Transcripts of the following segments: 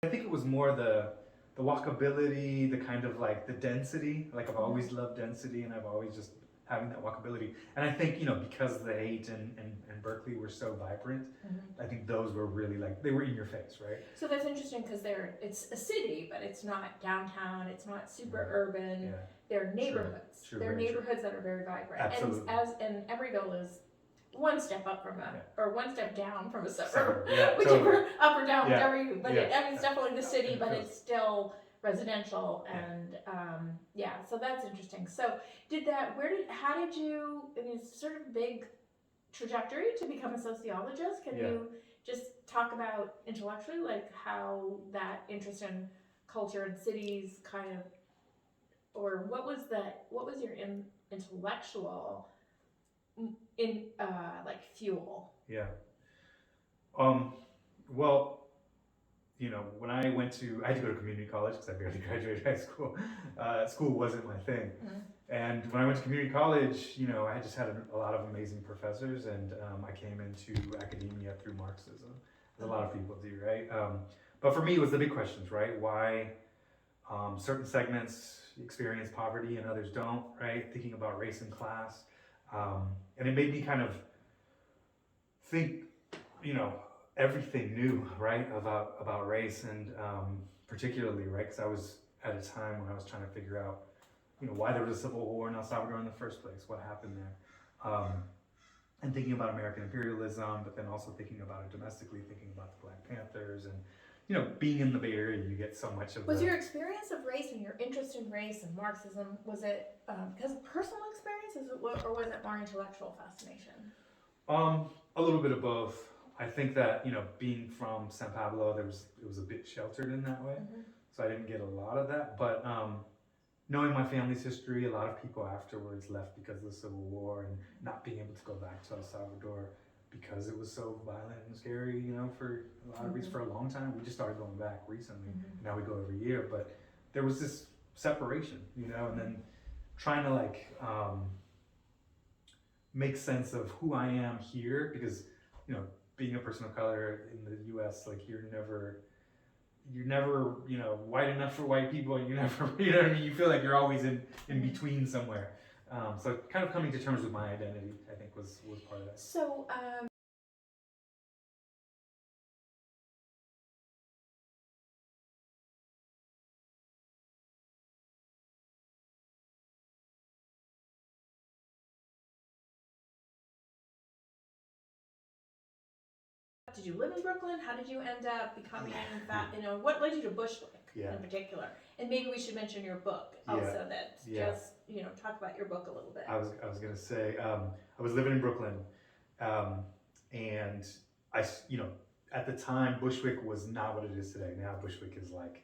I think it was more the walkability, the kind of like the density. Like I've always loved density, and I've always just having that walkability. And I think because the Haight and Berkeley were so vibrant, I think those were really like they were in your face, right? So that's interesting because it's a city, but it's not downtown. It's not super urban. Yeah. They're neighborhoods. True, They're very true. neighborhoods that are very vibrant. Absolutely. And Emeryville is one step up from or one step down from a suburb, Suburb, yeah, whichever totally. up or down, Yeah. whatever you. But Yeah. I mean, it's definitely the city, It but feels- it's still residential, and so that's interesting. So how did you? I mean, it's sort of big trajectory to become a sociologist. Can you just talk about intellectually, like how that interest in culture and cities kind of, or what was your intellectual in like fuel? Yeah. Well, when I had to go to community college because I barely graduated high school. School wasn't my thing. And when I went to community college, I just had a lot of amazing professors, and I came into academia through Marxism, as a lot of people do, right? But for me, it was the big questions, right? Why certain segments experience poverty and others don't, right? Thinking about race and class. And it made me kind of think, everything new, right, about race, and particularly, right, because I was at a time when I was trying to figure out, why there was a civil war in El Salvador in the first place, what happened there, and thinking about American imperialism, but then also thinking about it domestically, thinking about the Black Panthers, and being in the Bay Area, you get so much of. Was your experience of race and your interest in race and Marxism, was it because of personal experience, or was it more intellectual fascination? A little bit of both. I think that being from San Pablo, it was a bit sheltered in that way, so I didn't get a lot of that. But knowing my family's history, a lot of people afterwards left because of the Civil War, and not being able to go back to El Salvador because it was so violent and scary, for a lot of reasons. For a long time, we just started going back recently. Now we go every year, but there was this separation, and then trying to make sense of who I am here, because being a person of color in the U.S., like you're never white enough for white people, and you never you feel like you're always in between somewhere. So kind of coming to terms with my identity, I think, was part of that. So did you live in Brooklyn? How did you end up becoming that? What led you to Bushwick in particular? And maybe we should mention your book also. Just talk about your book a little bit. I was gonna say, I was living in Brooklyn, and I at the time Bushwick was not what it is today. Now Bushwick is like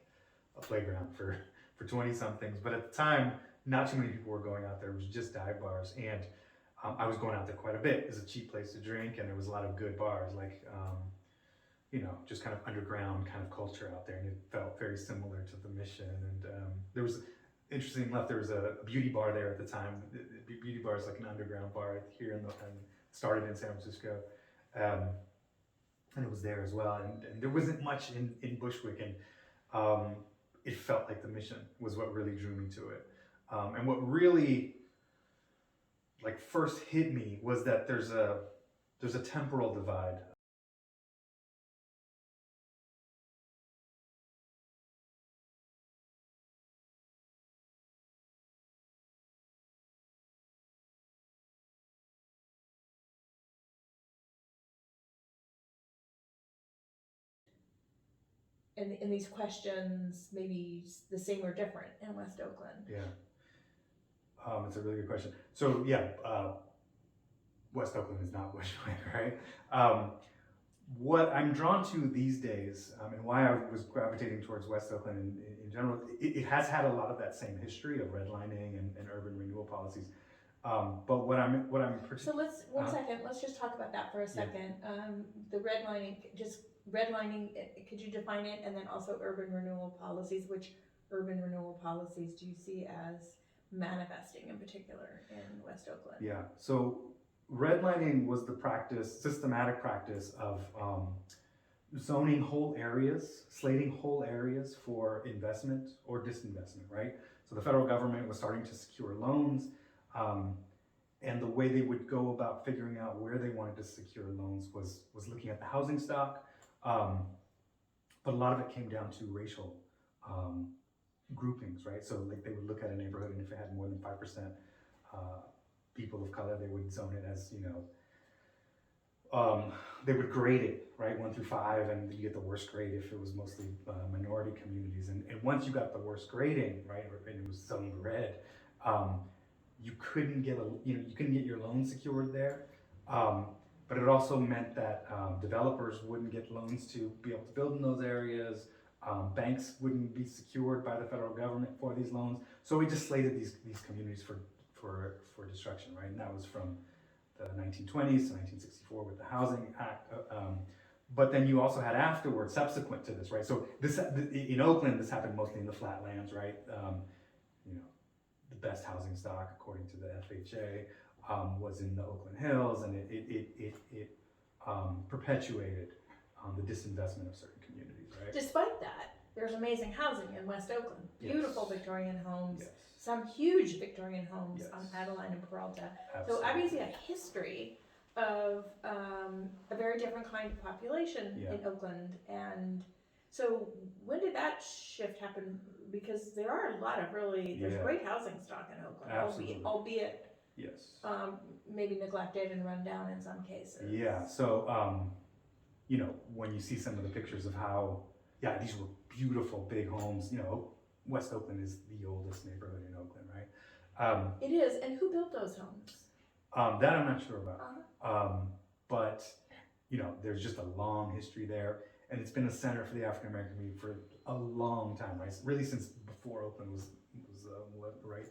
a playground for 20 somethings, but at the time not too many people were going out there. It was just dive bars, and I was going out there quite a bit. It was a cheap place to drink, and there was a lot of good bars, like just kind of underground kind of culture out there, and it felt very similar to the Mission. And there was, interesting enough, there was a beauty bar there at the time. The beauty bar is like an underground bar here and started in San Francisco, and it was there as well. And there wasn't much in Bushwick, and it felt like the Mission was what really drew me to it. And what really first hit me was that there's a temporal divide. And these questions maybe the same or different in West Oakland. Yeah. It's a really good question. So yeah, West Oakland is not Bushwick, right? What I'm drawn to these days, and why I was gravitating towards West Oakland in general, it has had a lot of that same history of redlining and urban renewal policies. But what I'm so let's let's just talk about that for a second. The redlining, could you define it? And then also urban renewal policies. Which urban renewal policies do you see as manifesting in particular in West Oakland? Yeah, so redlining was the systematic practice of zoning whole areas, slating whole areas for investment or disinvestment, right? So the federal government was starting to secure loans, and the way they would go about figuring out where they wanted to secure loans was looking at the housing stock, but a lot of it came down to racial groupings, right? So like they would look at a neighborhood, and if it had more than 5% people of color, they would zone it as, they would grade it, right, 1 through 5, and you get the worst grade if it was mostly minority communities. And once you got the worst grading, right, and it was zoned red, you couldn't get you couldn't get your loan secured there. But it also meant that developers wouldn't get loans to be able to build in those areas. Banks wouldn't be secured by the federal government for these loans. So we just slated these communities for destruction, right? And that was from the 1920s to 1964 with the Housing Act. But then you also had afterwards, subsequent to this, right? So this in Oakland, this happened mostly in the flatlands, right? The best housing stock, according to the FHA, was in the Oakland Hills, and it perpetuated the disinvestment of certain communities, right? Despite that, there's amazing housing in West Oakland. Beautiful Yes. Victorian homes, Yes. some huge Victorian homes Yes. on Adeline and Peralta. Absolutely. So obviously a history of a very different kind of population in Oakland. And so when did that shift happen? Because there are a lot of there's great housing stock in Oakland, Absolutely. albeit Yes. maybe neglected and run down in some cases. Yeah. So, when you see some of the pictures of how, these were beautiful big homes. West Oakland is the oldest neighborhood in Oakland, right? It is. And who built those homes? That I'm not sure about. But there's just a long history there, and it's been a center for the African American community for a long time, right? Really since before Oakland was right.